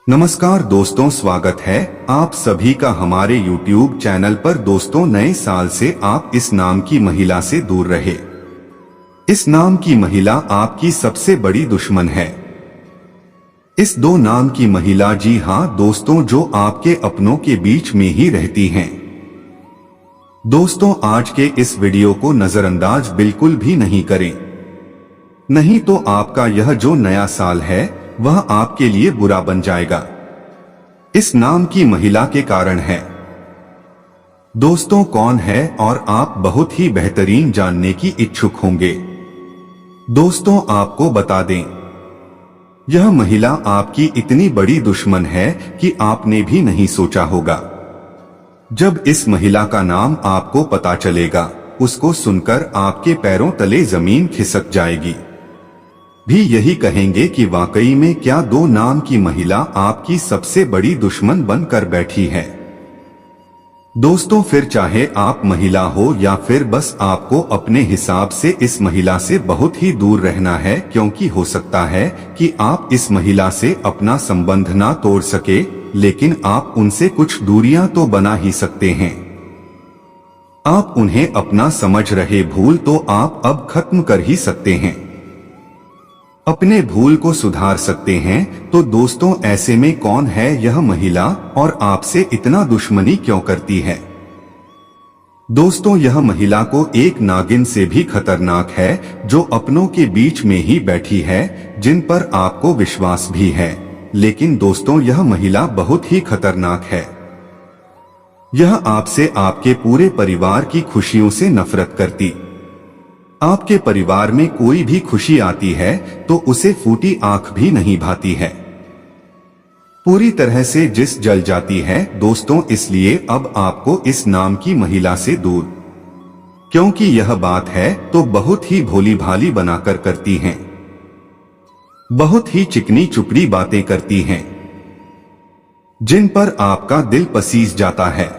नमस्कार दोस्तों, स्वागत है आप सभी का हमारे YouTube चैनल पर। दोस्तों, नए साल से आप इस नाम की महिला से दूर रहे। इस नाम की महिला आपकी सबसे बड़ी दुश्मन है। इस दो नाम की महिला, जी हाँ दोस्तों, जो आपके अपनों के बीच में ही रहती हैं। दोस्तों, आज के इस वीडियो को नजरअंदाज बिल्कुल भी नहीं करें, नहीं तो आपका यह जो नया साल है वह आपके लिए बुरा बन जाएगा। इस नाम की महिला के कारण है। दोस्तों, कौन है और आप बहुत ही बेहतरीन जानने की इच्छुक होंगे। दोस्तों, आपको बता दें, यह महिला आपकी इतनी बड़ी दुश्मन है कि आपने भी नहीं सोचा होगा। जब इस महिला का नाम आपको पता चलेगा, उसको सुनकर आपके पैरों तले जमीन खिसक जाएगी। भी यही कहेंगे कि वाकई में क्या दो नाम की महिला आपकी सबसे बड़ी दुश्मन बनकर बैठी है। दोस्तों, फिर चाहे आप महिला हो या फिर बस आपको अपने हिसाब से इस महिला से बहुत ही दूर रहना है, क्योंकि हो सकता है कि आप इस महिला से अपना संबंध ना तोड़ सके, लेकिन आप उनसे कुछ दूरियां तो बना ही सकते हैं। आप उन्हें अपना समझ रहे भूल तो आप अब खत्म कर ही सकते हैं, अपने भूल को सुधार सकते हैं। तो दोस्तों, ऐसे में कौन है यह महिला और आपसे इतना दुश्मनी क्यों करती है? दोस्तों, यह महिला को एक नागिन से भी खतरनाक है, जो अपनों के बीच में ही बैठी है, जिन पर आपको विश्वास भी है। लेकिन दोस्तों, यह महिला बहुत ही खतरनाक है। यह आपसे, आपके पूरे परिवार की खुशियों से नफरत करती। आपके परिवार में कोई भी खुशी आती है तो उसे फूटी आंख भी नहीं भाती है, पूरी तरह से जिस जल जाती है। दोस्तों, इसलिए अब आपको इस नाम की महिला से दूर, क्योंकि यह बात है तो बहुत ही भोली भाली बनाकर करती हैं, बहुत ही चिकनी चुपड़ी बातें करती हैं, जिन पर आपका दिल पसीज जाता है।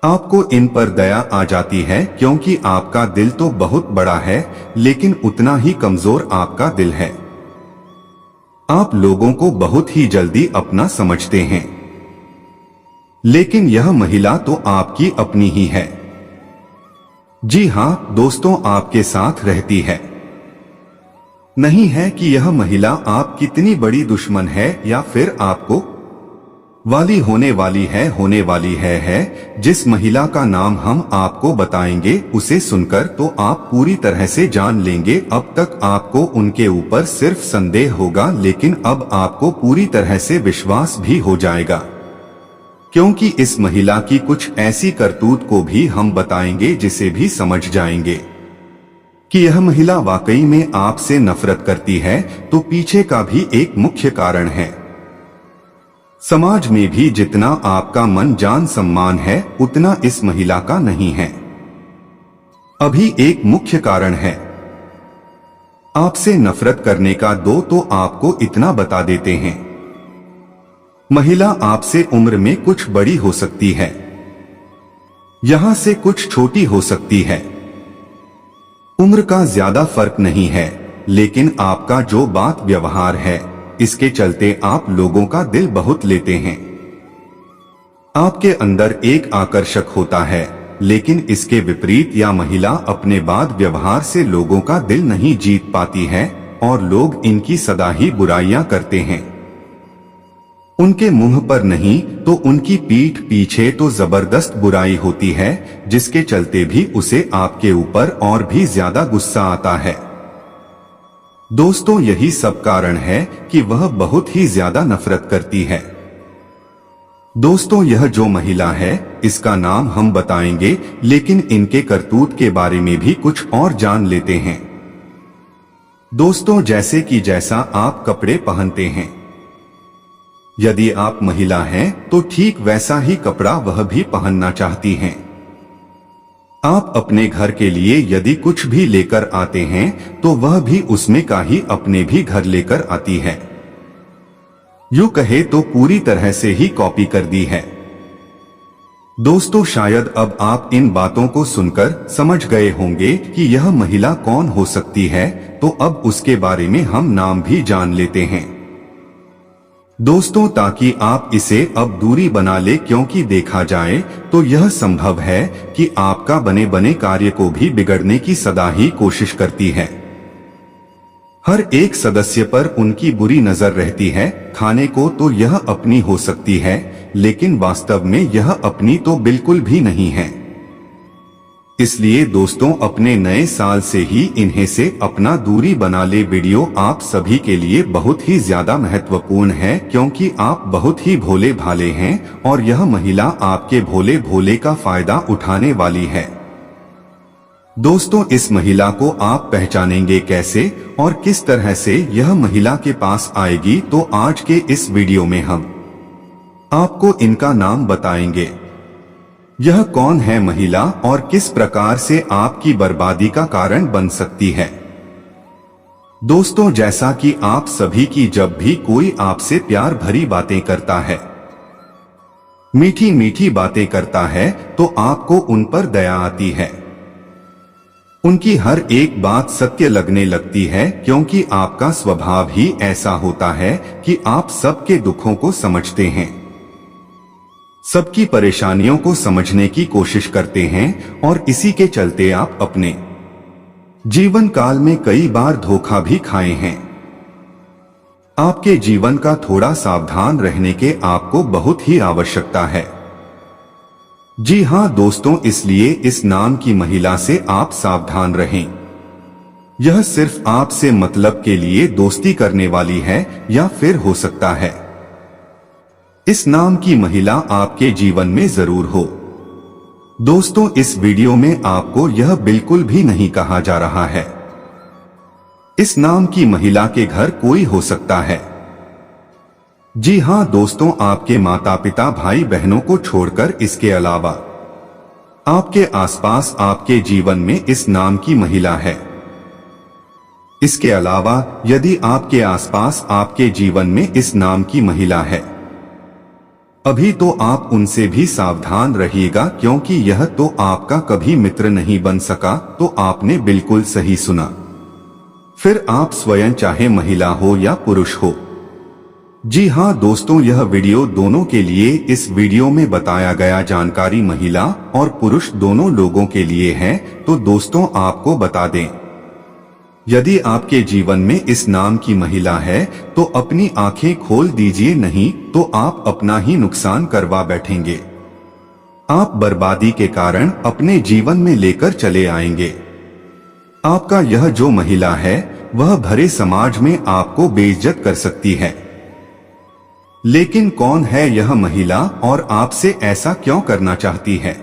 आपको इन पर दया आ जाती है, क्योंकि आपका दिल तो बहुत बड़ा है, लेकिन उतना ही कमजोर आपका दिल है। आप लोगों को बहुत ही जल्दी अपना समझते हैं, लेकिन यह महिला तो आपकी अपनी ही है। जी हां दोस्तों, आपके साथ रहती है। नहीं है कि यह महिला आप कितनी बड़ी दुश्मन है या फिर आपको होने वाली है। जिस महिला का नाम हम आपको बताएंगे, उसे सुनकर तो आप पूरी तरह से जान लेंगे। अब तक आपको उनके ऊपर सिर्फ संदेह होगा, लेकिन अब आपको पूरी तरह से विश्वास भी हो जाएगा, क्योंकि इस महिला की कुछ ऐसी करतूत को भी हम बताएंगे जिसे भी समझ जाएंगे कि यह महिला वाकई में आपसे नफरत करती है। तो पीछे का भी एक मुख्य कारण है। समाज में भी जितना आपका मन जान सम्मान है, उतना इस महिला का नहीं है। अभी एक मुख्य कारण है आपसे नफरत करने का। दो तो आपको इतना बता देते हैं, महिला आपसे उम्र में कुछ बड़ी हो सकती है, यहां से कुछ छोटी हो सकती है, उम्र का ज्यादा फर्क नहीं है, लेकिन आपका जो बात व्यवहार है, इसके चलते आप लोगों का दिल बहुत लेते हैं। आपके अंदर एक आकर्षक होता है, लेकिन इसके विपरीत यह महिला अपने बात व्यवहार से लोगों का दिल नहीं जीत पाती है, और लोग इनकी सदा ही बुराइयां करते हैं। उनके मुंह पर नहीं तो उनकी पीठ पीछे तो जबरदस्त बुराई होती है, जिसके चलते भी उसे आपके ऊपर और भी ज्यादा गुस्सा आता है। दोस्तों, यही सब कारण है कि वह बहुत ही ज्यादा नफरत करती है। दोस्तों, यह जो महिला है, इसका नाम हम बताएंगे, लेकिन इनके करतूत के बारे में भी कुछ और जान लेते हैं। दोस्तों, जैसे कि जैसा आप कपड़े पहनते हैं, यदि आप महिला हैं तो ठीक वैसा ही कपड़ा वह भी पहनना चाहती हैं। आप अपने घर के लिए यदि कुछ भी लेकर आते हैं तो वह भी उसमें का ही अपने भी घर लेकर आती है। यूं कहे तो पूरी तरह से ही कॉपी कर दी है। दोस्तों, शायद अब आप इन बातों को सुनकर समझ गए होंगे कि यह महिला कौन हो सकती है, तो अब उसके बारे में हम नाम भी जान लेते हैं। दोस्तों, ताकि आप इसे अब दूरी बना ले, क्योंकि देखा जाए तो यह संभव है कि आपका बने बने कार्य को भी बिगड़ने की सदा ही कोशिश करती है। हर एक सदस्य पर उनकी बुरी नजर रहती है। खाने को तो यह अपनी हो सकती है, लेकिन वास्तव में यह अपनी तो बिल्कुल भी नहीं है। इसलिए दोस्तों, अपने नए साल से ही इन्हें से अपना दूरी बना ले। वीडियो आप सभी के लिए बहुत ही ज्यादा महत्वपूर्ण है, क्योंकि आप बहुत ही भोले भाले हैं और यह महिला आपके भोले भोले का फायदा उठाने वाली है। दोस्तों, इस महिला को आप पहचानेंगे कैसे और किस तरह से यह महिला के पास आएगी, तो आज के इस वीडियो में हम आपको इनका नाम बताएंगे। यह कौन है महिला और किस प्रकार से आपकी बर्बादी का कारण बन सकती है। दोस्तों, जैसा कि आप सभी की जब भी कोई आपसे प्यार भरी बातें करता है, मीठी मीठी बातें करता है, तो आपको उन पर दया आती है। उनकी हर एक बात सत्य लगने लगती है, क्योंकि आपका स्वभाव ही ऐसा होता है कि आप सबके दुखों को समझते हैं, सबकी परेशानियों को समझने की कोशिश करते हैं, और इसी के चलते आप अपने जीवन काल में कई बार धोखा भी खाए हैं। आपके जीवन का थोड़ा सावधान रहने के आपको बहुत ही आवश्यकता है। जी हाँ दोस्तों, इसलिए इस नाम की महिला से आप सावधान रहें। यह सिर्फ आपसे मतलब के लिए दोस्ती करने वाली है, या फिर हो सकता है इस नाम की महिला आपके जीवन में जरूर हो। दोस्तों, इस वीडियो में आपको यह बिल्कुल भी नहीं कहा जा रहा है इस नाम की महिला के घर कोई हो सकता है। जी हाँ दोस्तों, आपके माता पिता भाई बहनों को छोड़कर इसके अलावा आपके आसपास आपके जीवन में इस नाम की महिला है। इसके अलावा यदि आपके आसपास आपके जीवन में इस नाम की महिला है, अभी तो आप उनसे भी सावधान रहिएगा, क्योंकि यह तो आपका कभी मित्र नहीं बन सका। तो आपने बिल्कुल सही सुना। फिर आप स्वयं चाहे महिला हो या पुरुष हो। जी हाँ दोस्तों, यह वीडियो दोनों के लिए, इस वीडियो में बताया गया जानकारी महिला और पुरुष दोनों लोगों के लिए है। तो दोस्तों, आपको बता दें, यदि आपके जीवन में इस नाम की महिला है तो अपनी आंखें खोल दीजिए, नहीं तो आप अपना ही नुकसान करवा बैठेंगे। आप बर्बादी के कारण अपने जीवन में लेकर चले आएंगे। आपका यह जो महिला है वह भरे समाज में आपको बेइज्जत कर सकती है। लेकिन कौन है यह महिला और आपसे ऐसा क्यों करना चाहती है,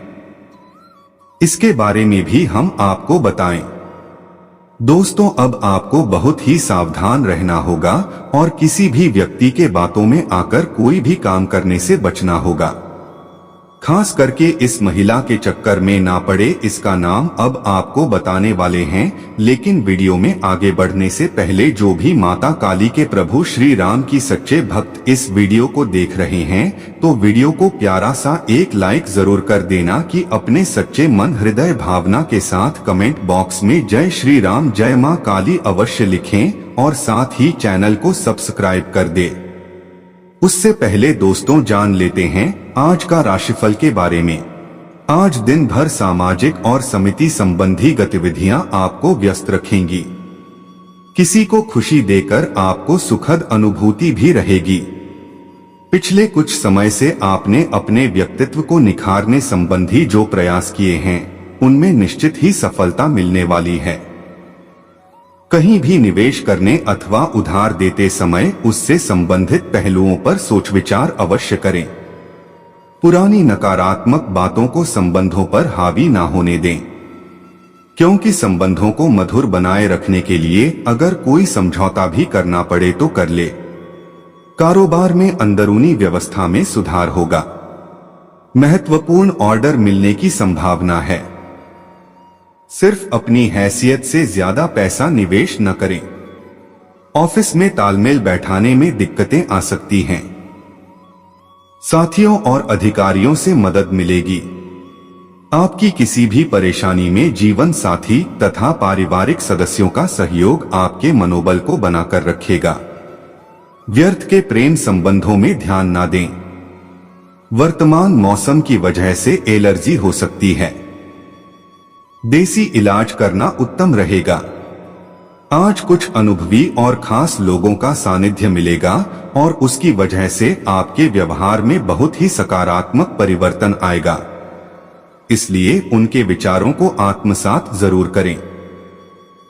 इसके बारे में भी हम आपको बताएं। दोस्तों, अब आपको बहुत ही सावधान रहना होगा और किसी भी व्यक्ति के बातों में आकर कोई भी काम करने से बचना होगा। खास करके इस महिला के चक्कर में ना पड़े, इसका नाम अब आपको बताने वाले हैं। लेकिन वीडियो में आगे बढ़ने से पहले जो भी माता काली के प्रभु श्री राम की सच्चे भक्त इस वीडियो को देख रहे हैं, तो वीडियो को प्यारा सा एक लाइक जरूर कर देना, कि अपने सच्चे मन हृदय भावना के साथ कमेंट बॉक्स में जय श्री राम जय माँ काली अवश्य लिखें, और साथ ही चैनल को सब्सक्राइब कर दे। उससे पहले दोस्तों, जान लेते हैं आज का राशिफल के बारे में। आज दिन भर सामाजिक और समिति संबंधी गतिविधियां आपको व्यस्त रखेंगी। किसी को खुशी देकर आपको सुखद अनुभूति भी रहेगी। पिछले कुछ समय से आपने अपने व्यक्तित्व को निखारने संबंधी जो प्रयास किए हैं, उनमें निश्चित ही सफलता मिलने वाली है। कहीं भी निवेश करने अथवा उधार देते समय उससे संबंधित पहलुओं पर सोच विचार अवश्य करें। पुरानी नकारात्मक बातों को संबंधों पर हावी ना होने दें, क्योंकि संबंधों को मधुर बनाए रखने के लिए अगर कोई समझौता भी करना पड़े तो कर ले। कारोबार में अंदरूनी व्यवस्था में सुधार होगा। महत्वपूर्ण ऑर्डर मिलने की संभावना है। सिर्फ अपनी हैसियत से ज्यादा पैसा निवेश न करें। ऑफिस में तालमेल बैठाने में दिक्कतें आ सकती हैं। साथियों और अधिकारियों से मदद मिलेगी। आपकी किसी भी परेशानी में जीवन साथी तथा पारिवारिक सदस्यों का सहयोग आपके मनोबल को बनाकर रखेगा। व्यर्थ के प्रेम संबंधों में ध्यान ना दें। वर्तमान मौसम की वजह से एलर्जी हो सकती है। देसी इलाज करना उत्तम रहेगा। आज कुछ अनुभवी और खास लोगों का सानिध्य मिलेगा और उसकी वजह से आपके व्यवहार में बहुत ही सकारात्मक परिवर्तन आएगा। इसलिए उनके विचारों को आत्मसात जरूर करें।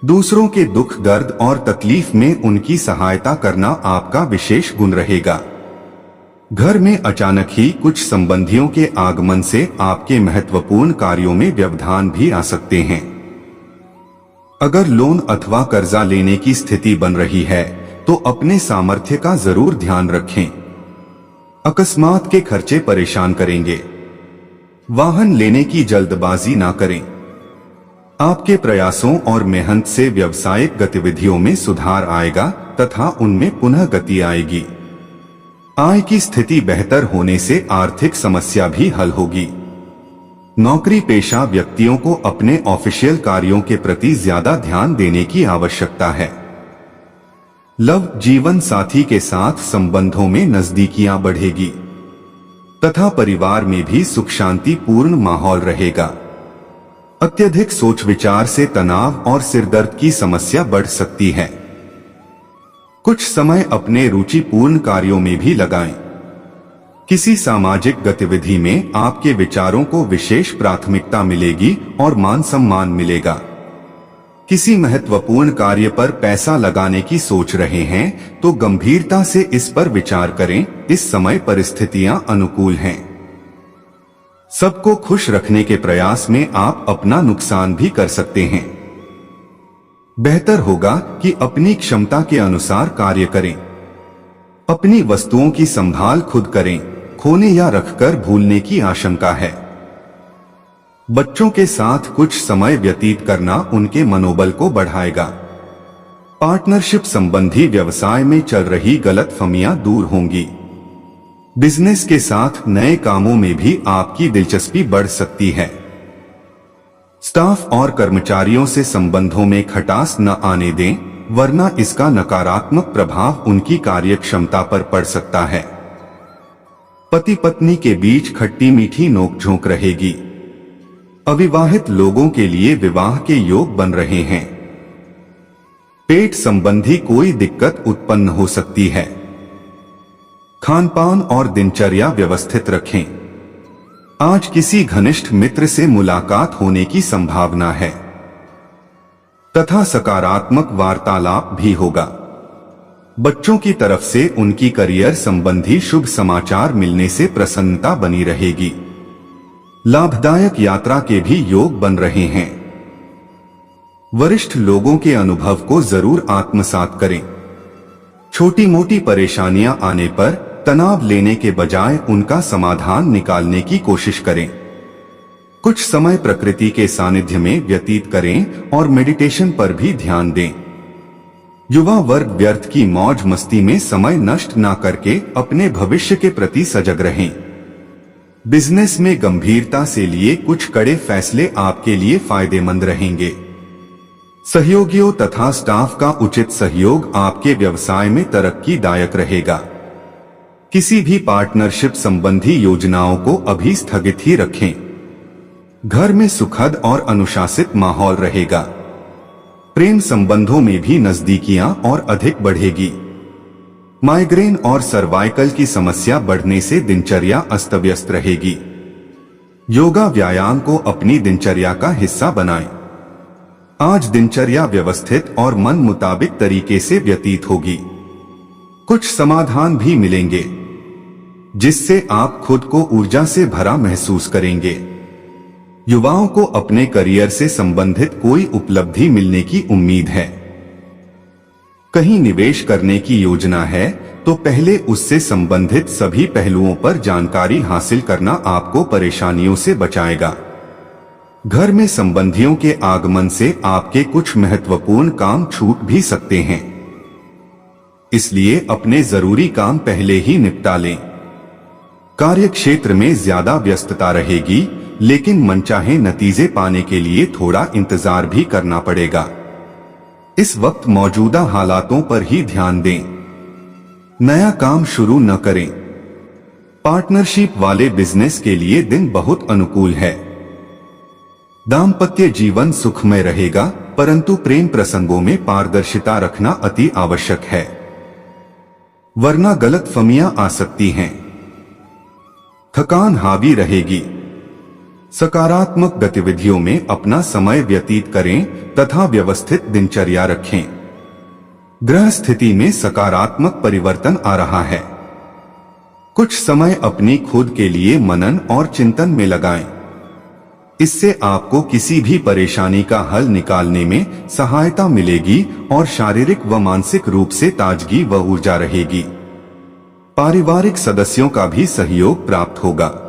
दूसरों के दुख दर्द और तकलीफ में उनकी सहायता करना आपका विशेष गुण रहेगा। घर में अचानक ही कुछ संबंधियों के आगमन से आपके महत्वपूर्ण कार्यों में व्यवधान भी आ सकते हैं। अगर लोन अथवा कर्जा लेने की स्थिति बन रही है तो अपने सामर्थ्य का जरूर ध्यान रखें। अकस्मात के खर्चे परेशान करेंगे। वाहन लेने की जल्दबाजी ना करें। आपके प्रयासों और मेहनत से व्यावसायिक गतिविधियों में सुधार आएगा तथा उनमें पुनः गति आएगी। आय की स्थिति बेहतर होने से आर्थिक समस्या भी हल होगी। नौकरी पेशा व्यक्तियों को अपने ऑफिशियल कार्यों के प्रति ज्यादा ध्यान देने की आवश्यकता है। लव जीवन साथी के साथ संबंधों में नजदीकियां बढ़ेगी तथा परिवार में भी सुख शांति पूर्ण माहौल रहेगा। अत्यधिक सोच विचार से तनाव और सिरदर्द की समस्या बढ़ सकती है। कुछ समय अपने रुचिपूर्ण कार्यों में भी लगाएं। किसी सामाजिक गतिविधि में आपके विचारों को विशेष प्राथमिकता मिलेगी और मान सम्मान मिलेगा। किसी महत्वपूर्ण कार्य पर पैसा लगाने की सोच रहे हैं तो गंभीरता से इस पर विचार करें। इस समय परिस्थितियां अनुकूल हैं। सबको खुश रखने के प्रयास में आप अपना नुकसान भी कर सकते हैं। बेहतर होगा कि अपनी क्षमता के अनुसार कार्य करें। अपनी वस्तुओं की संभाल खुद करें। खोने या रखकर भूलने की आशंका है। बच्चों के साथ कुछ समय व्यतीत करना उनके मनोबल को बढ़ाएगा। पार्टनरशिप संबंधी व्यवसाय में चल रही गलतफहमियां दूर होंगी। बिजनेस के साथ नए कामों में भी आपकी दिलचस्पी बढ़ सकती है। स्टाफ और कर्मचारियों से संबंधों में खटास न आने दें, वरना इसका नकारात्मक प्रभाव उनकी कार्यक्षमता पर पड़ सकता है। पति पत्नी के बीच खट्टी मीठी नोकझोंक रहेगी। अविवाहित लोगों के लिए विवाह के योग बन रहे हैं। पेट संबंधी कोई दिक्कत उत्पन्न हो सकती है। खानपान और दिनचर्या व्यवस्थित रखें। आज किसी घनिष्ठ मित्र से मुलाकात होने की संभावना है तथा सकारात्मक वार्तालाप भी होगा। बच्चों की तरफ से उनकी करियर संबंधी शुभ समाचार मिलने से प्रसन्नता बनी रहेगी। लाभदायक यात्रा के भी योग बन रहे हैं। वरिष्ठ लोगों के अनुभव को जरूर आत्मसात करें। छोटी मोटी परेशानियां आने पर तनाव लेने के बजाय उनका समाधान निकालने की कोशिश करें। कुछ समय प्रकृति के सानिध्य में व्यतीत करें और मेडिटेशन पर भी ध्यान दें। युवा वर्ग व्यर्थ की मौज मस्ती में समय नष्ट ना करके अपने भविष्य के प्रति सजग रहें। बिजनेस में गंभीरता से लिए कुछ कड़े फैसले आपके लिए फायदेमंद रहेंगे। सहयोगियों तथा स्टाफ का उचित सहयोग आपके व्यवसाय में तरक्कीदायक रहेगा। किसी भी पार्टनरशिप संबंधी योजनाओं को अभी स्थगित ही रखें। घर में सुखद और अनुशासित माहौल रहेगा। प्रेम संबंधों में भी नजदीकियां और अधिक बढ़ेगी। माइग्रेन और सर्वाइकल की समस्या बढ़ने से दिनचर्या अस्त व्यस्त रहेगी। योगा व्यायाम को अपनी दिनचर्या का हिस्सा बनाएं। आज दिनचर्या व्यवस्थित और मन मुताबिक तरीके से व्यतीत होगी। कुछ समाधान भी मिलेंगे जिससे आप खुद को ऊर्जा से भरा महसूस करेंगे। युवाओं को अपने करियर से संबंधित कोई उपलब्धि मिलने की उम्मीद है। कहीं निवेश करने की योजना है तो पहले उससे संबंधित सभी पहलुओं पर जानकारी हासिल करना आपको परेशानियों से बचाएगा। घर में संबंधियों के आगमन से आपके कुछ महत्वपूर्ण काम छूट भी सकते हैं, इसलिए अपने जरूरी काम पहले ही निपटा लें। कार्य क्षेत्र में ज्यादा व्यस्तता रहेगी, लेकिन मनचाहे नतीजे पाने के लिए थोड़ा इंतजार भी करना पड़ेगा। इस वक्त मौजूदा हालातों पर ही ध्यान दें। नया काम शुरू न करें। पार्टनरशिप वाले बिजनेस के लिए दिन बहुत अनुकूल है। दाम्पत्य जीवन सुखमय रहेगा, परंतु प्रेम प्रसंगों में पारदर्शिता रखना अति आवश्यक है, वरना गलतफहमियां आ सकती हैं। थकान हावी रहेगी। सकारात्मक गतिविधियों में अपना समय व्यतीत करें तथा व्यवस्थित दिनचर्या रखें। ग्रह स्थिति में सकारात्मक परिवर्तन आ रहा है। कुछ समय अपनी खुद के लिए मनन और चिंतन में लगाएं। इससे आपको किसी भी परेशानी का हल निकालने में सहायता मिलेगी और शारीरिक व मानसिक रूप से ताजगी व ऊर्जा रहेगी। पारिवारिक सदस्यों का भी सहयोग प्राप्त होगा।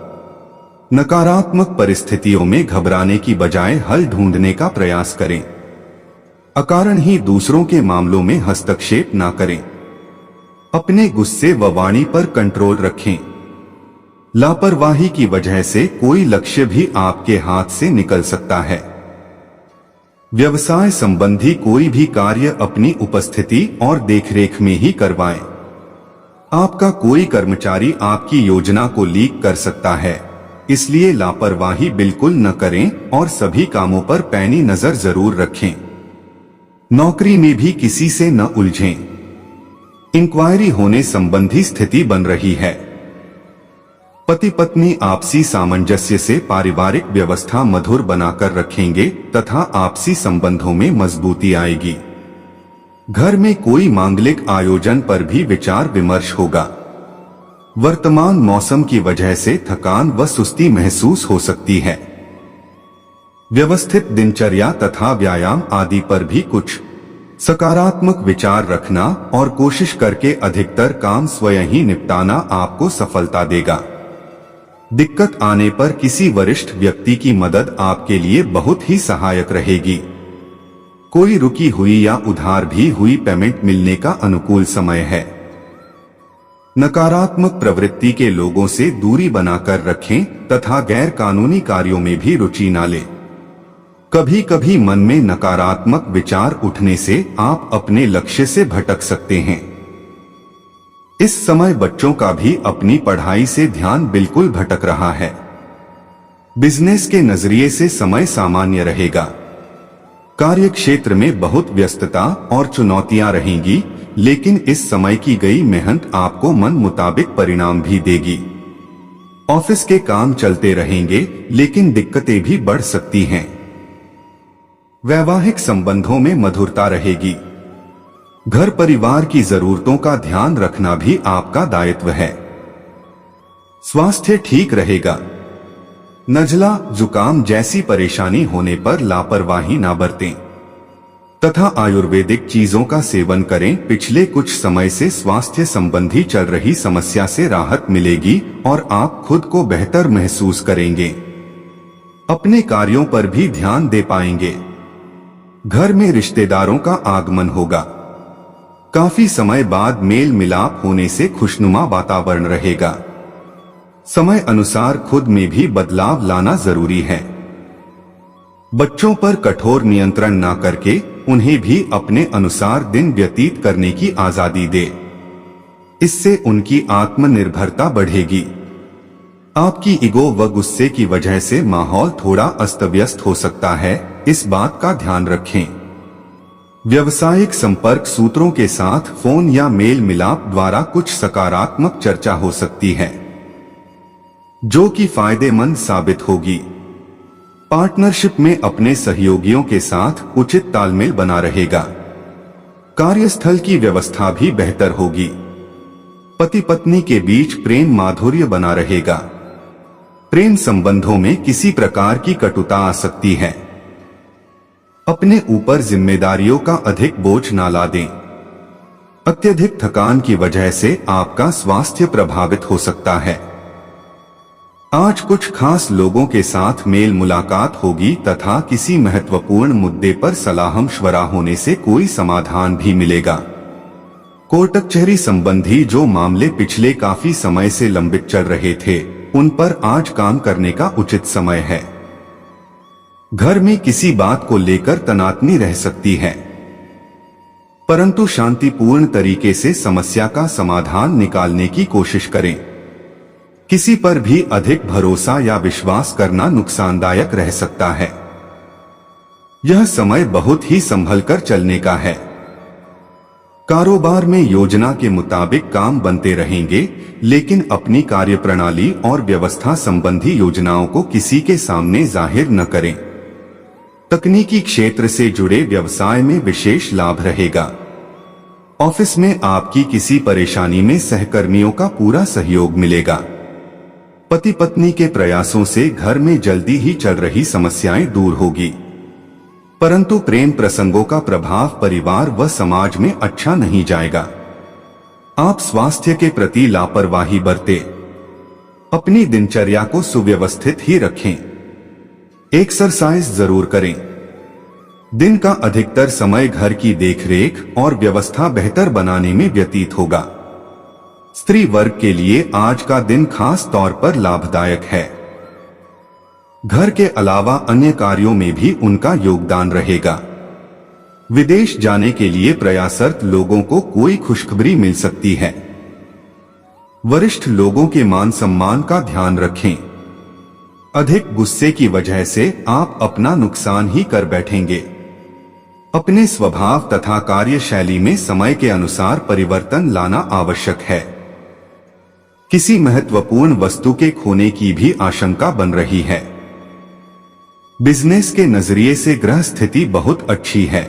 नकारात्मक परिस्थितियों में घबराने की बजाय हल ढूंढने का प्रयास करें। अकारण ही दूसरों के मामलों में हस्तक्षेप ना करें। अपने गुस्से व वाणी पर कंट्रोल रखें। लापरवाही की वजह से कोई लक्ष्य भी आपके हाथ से निकल सकता है। व्यवसाय संबंधी कोई भी कार्य अपनी उपस्थिति और देखरेख में ही करवाएं। आपका कोई कर्मचारी आपकी योजना को लीक कर सकता है, इसलिए लापरवाही बिल्कुल न करें और सभी कामों पर पैनी नजर जरूर रखें। नौकरी में भी किसी से न उलझें। इंक्वायरी होने संबंधी स्थिति बन रही है। पति पत्नी आपसी सामंजस्य से पारिवारिक व्यवस्था मधुर बनाकर रखेंगे तथा आपसी संबंधों में मजबूती आएगी। घर में कोई मांगलिक आयोजन पर भी विचार विमर्श होगा। वर्तमान मौसम की वजह से थकान व सुस्ती महसूस हो सकती है। व्यवस्थित दिनचर्या तथा व्यायाम आदि पर भी कुछ सकारात्मक विचार रखना और कोशिश करके अधिकतर काम स्वयं ही निपटाना आपको सफलता देगा। दिक्कत आने पर किसी वरिष्ठ व्यक्ति की मदद आपके लिए बहुत ही सहायक रहेगी। कोई रुकी हुई या उधार भी हुई पेमेंट मिलने का अनुकूल समय है। नकारात्मक प्रवृत्ति के लोगों से दूरी बनाकर रखें तथा गैर कानूनी कार्यों में भी रुचि न लें। कभी कभी मन में नकारात्मक विचार उठने से आप अपने लक्ष्य से भटक सकते हैं। इस समय बच्चों का भी अपनी पढ़ाई से ध्यान बिल्कुल भटक रहा है। बिजनेस के नजरिए से समय सामान्य रहेगा। कार्य क्षेत्र में बहुत व्यस्तता और चुनौतियां रहेंगी, लेकिन इस समय की गई मेहनत आपको मन मुताबिक परिणाम भी देगी। ऑफिस के काम चलते रहेंगे, लेकिन दिक्कतें भी बढ़ सकती हैं। वैवाहिक संबंधों में मधुरता रहेगी। घर परिवार की जरूरतों का ध्यान रखना भी आपका दायित्व है। स्वास्थ्य ठीक रहेगा। नजला, जुकाम जैसी परेशानी होने पर लापरवाही ना बरतें तथा आयुर्वेदिक चीजों का सेवन करें। पिछले कुछ समय से स्वास्थ्य संबंधी चल रही समस्या से राहत मिलेगी और आप खुद को बेहतर महसूस करेंगे। अपने कार्यों पर भी ध्यान दे पाएंगे। घर में रिश्तेदारों का आगमन होगा। काफी समय बाद मेल मिलाप होने से खुशनुमा वातावरण रहेगा। समय अनुसार खुद में भी बदलाव लाना जरूरी है। बच्चों पर कठोर नियंत्रण ना करके उन्हें भी अपने अनुसार दिन व्यतीत करने की आजादी दे। इससे उनकी आत्मनिर्भरता बढ़ेगी। आपकी ईगो व गुस्से की वजह से माहौल थोड़ा अस्त व्यस्त हो सकता है, इस बात का ध्यान रखें। व्यावसायिक संपर्क सूत्रों के साथ फोन या मेल मिलाप द्वारा कुछ सकारात्मक चर्चा हो सकती है, जो कि फायदेमंद साबित होगी। पार्टनरशिप में अपने सहयोगियों के साथ उचित तालमेल बना रहेगा। कार्यस्थल की व्यवस्था भी बेहतर होगी। पति पत्नी के बीच प्रेम माधुर्य बना रहेगा। प्रेम संबंधों में किसी प्रकार की कटुता आ सकती है। अपने ऊपर जिम्मेदारियों का अधिक बोझ ना ला दें। अत्यधिक थकान की वजह से आपका स्वास्थ्य प्रभावित हो सकता है। आज कुछ खास लोगों के साथ मेल मुलाकात होगी तथा किसी महत्वपूर्ण मुद्दे पर सलाह-मशवरा होने से कोई समाधान भी मिलेगा। कोर्ट कचहरी संबंधी जो मामले पिछले काफी समय से लंबित चल रहे थे, उन पर आज काम करने का उचित समय है। घर में किसी बात को लेकर तनातनी रह सकती है। परंतु शांतिपूर्ण तरीके से समस्या का समाधान निकालने की कोशिश करें। किसी पर भी अधिक भरोसा या विश्वास करना नुकसानदायक रह सकता है। यह समय बहुत ही संभल कर चलने का है। कारोबार में योजना के मुताबिक काम बनते रहेंगे, लेकिन अपनी कार्यप्रणाली और व्यवस्था संबंधी योजनाओं को किसी के सामने जाहिर न करें। तकनीकी क्षेत्र से जुड़े व्यवसाय में विशेष लाभ रहेगा। ऑफिस में आपकी किसी परेशानी में सहकर्मियों का पूरा सहयोग मिलेगा। पति पत्नी के प्रयासों से घर में जल्दी ही चल रही समस्याएं दूर होगी, परंतु प्रेम प्रसंगों का प्रभाव परिवार व समाज में अच्छा नहीं जाएगा। आप स्वास्थ्य के प्रति लापरवाही बरतें। अपनी दिनचर्या को सुव्यवस्थित ही रखें। एक्सरसाइज जरूर करें। दिन का अधिकतर समय घर की देखरेख और व्यवस्था बेहतर बनाने में व्यतीत होगा। स्त्री वर्ग के लिए आज का दिन खास तौर पर लाभदायक है। घर के अलावा अन्य कार्यों में भी उनका योगदान रहेगा। विदेश जाने के लिए प्रयासरत लोगों को कोई खुशखबरी मिल सकती है। वरिष्ठ लोगों के मान सम्मान का ध्यान रखें। अधिक गुस्से की वजह से आप अपना नुकसान ही कर बैठेंगे। अपने स्वभाव तथा कार्यशैली में समय के अनुसार परिवर्तन लाना आवश्यक है। किसी महत्वपूर्ण वस्तु के खोने की भी आशंका बन रही है। बिजनेस के नजरिए से ग्रह स्थिति बहुत अच्छी है।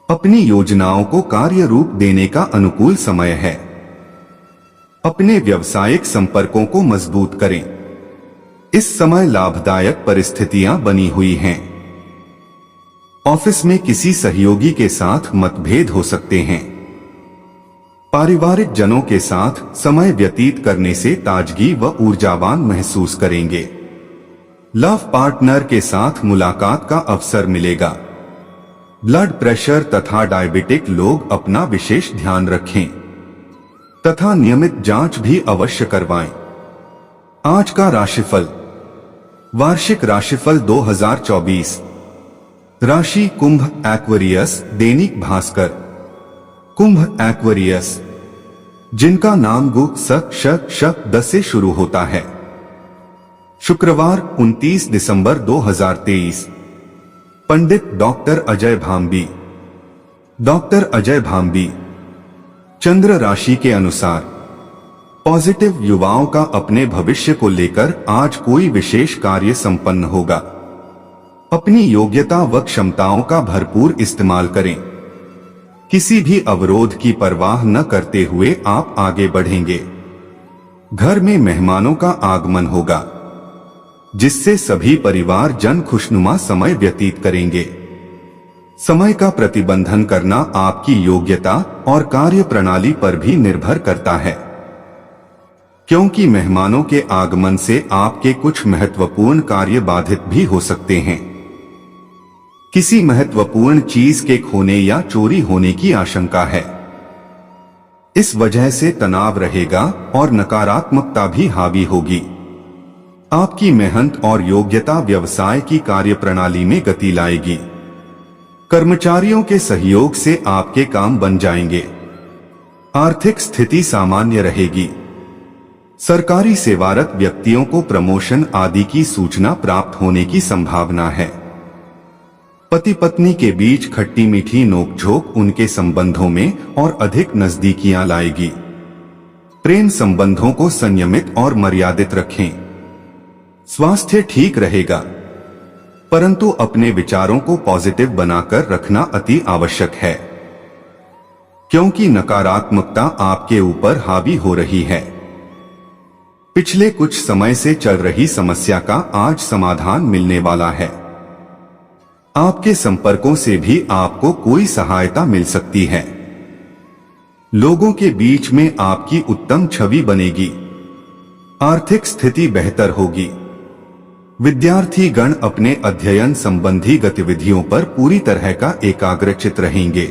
अपनी योजनाओं को कार्य रूप देने का अनुकूल समय है। अपने व्यावसायिक संपर्कों को मजबूत करें। इस समय लाभदायक परिस्थितियां बनी हुई हैं। ऑफिस में किसी सहयोगी के साथ मतभेद हो सकते हैं। पारिवारिक जनों के साथ समय व्यतीत करने से ताजगी व ऊर्जावान महसूस करेंगे। लव पार्टनर के साथ मुलाकात का अवसर मिलेगा। ब्लड प्रेशर तथा डायबिटिक लोग अपना विशेष ध्यान रखें तथा नियमित जांच भी अवश्य करवाएं। आज का राशिफल। वार्षिक राशिफल 2024। राशि कुंभ एक्वेरियस। दैनिक भास्कर। कुंभ एक्वेरियस जिनका नाम गु स श श द से शुरू होता है। शुक्रवार 29 दिसंबर 2023। पंडित डॉक्टर अजय भांबी। डॉक्टर अजय भांबी। चंद्र राशि के अनुसार पॉजिटिव युवाओं का अपने भविष्य को लेकर आज कोई विशेष कार्य संपन्न होगा। अपनी योग्यता व क्षमताओं का भरपूर इस्तेमाल करें। किसी भी अवरोध की परवाह न करते हुए आप आगे बढ़ेंगे। घर में मेहमानों का आगमन होगा, जिससे सभी परिवार जन खुशनुमा समय व्यतीत करेंगे। समय का प्रतिबंधन करना आपकी योग्यता और कार्य प्रणाली पर भी निर्भर करता है, क्योंकि मेहमानों के आगमन से आपके कुछ महत्वपूर्ण कार्य बाधित भी हो सकते हैं। किसी महत्वपूर्ण चीज के खोने या चोरी होने की आशंका है। इस वजह से तनाव रहेगा और नकारात्मकता भी हावी होगी। आपकी मेहनत और योग्यता व्यवसाय की कार्यप्रणाली में गति लाएगी। कर्मचारियों के सहयोग से आपके काम बन जाएंगे। आर्थिक स्थिति सामान्य रहेगी। सरकारी सेवारत व्यक्तियों को प्रमोशन आदि की सूचना प्राप्त होने की संभावना है। पति पत्नी के बीच खट्टी मीठी नोकझोंक उनके संबंधों में और अधिक नजदीकियां लाएगी। प्रेम संबंधों को संयमित और मर्यादित रखें। स्वास्थ्य ठीक रहेगा, परंतु अपने विचारों को पॉजिटिव बनाकर रखना अति आवश्यक है, क्योंकि नकारात्मकता आपके ऊपर हावी हो रही है। पिछले कुछ समय से चल रही समस्या का आज समाधान मिलने वाला है। आपके संपर्कों से भी आपको कोई सहायता मिल सकती है। लोगों के बीच में आपकी उत्तम छवि बनेगी। आर्थिक स्थिति बेहतर होगी। विद्यार्थी गण अपने अध्ययन संबंधी गतिविधियों पर पूरी तरह का एकाग्रचित रहेंगे।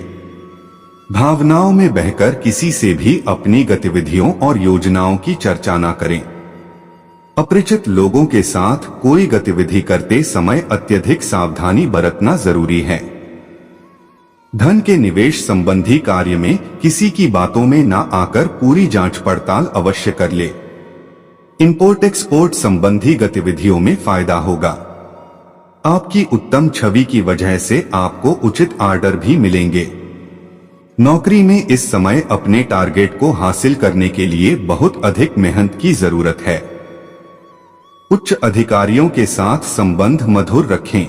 भावनाओं में बहकर किसी से भी अपनी गतिविधियों और योजनाओं की चर्चा न करें। अपरिचित लोगों के साथ कोई गतिविधि करते समय अत्यधिक सावधानी बरतना जरूरी है। धन के निवेश संबंधी कार्य में किसी की बातों में ना आकर पूरी जांच पड़ताल अवश्य कर ले। इंपोर्ट एक्सपोर्ट संबंधी गतिविधियों में फायदा होगा। आपकी उत्तम छवि की वजह से आपको उचित ऑर्डर भी मिलेंगे। नौकरी में इस समय अपने टारगेट को हासिल करने के लिए बहुत अधिक मेहनत की जरूरत है। उच्च अधिकारियों के साथ संबंध मधुर रखें।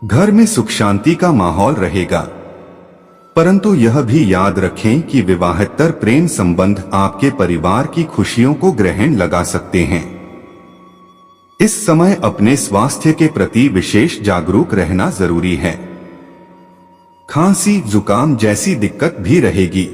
घर में सुख शांति का माहौल रहेगा, परंतु यह भी याद रखें कि विवाहेतर प्रेम संबंध आपके परिवार की खुशियों को ग्रहण लगा सकते हैं। इस समय अपने स्वास्थ्य के प्रति विशेष जागरूक रहना जरूरी है। खांसी जुकाम जैसी दिक्कत भी रहेगी।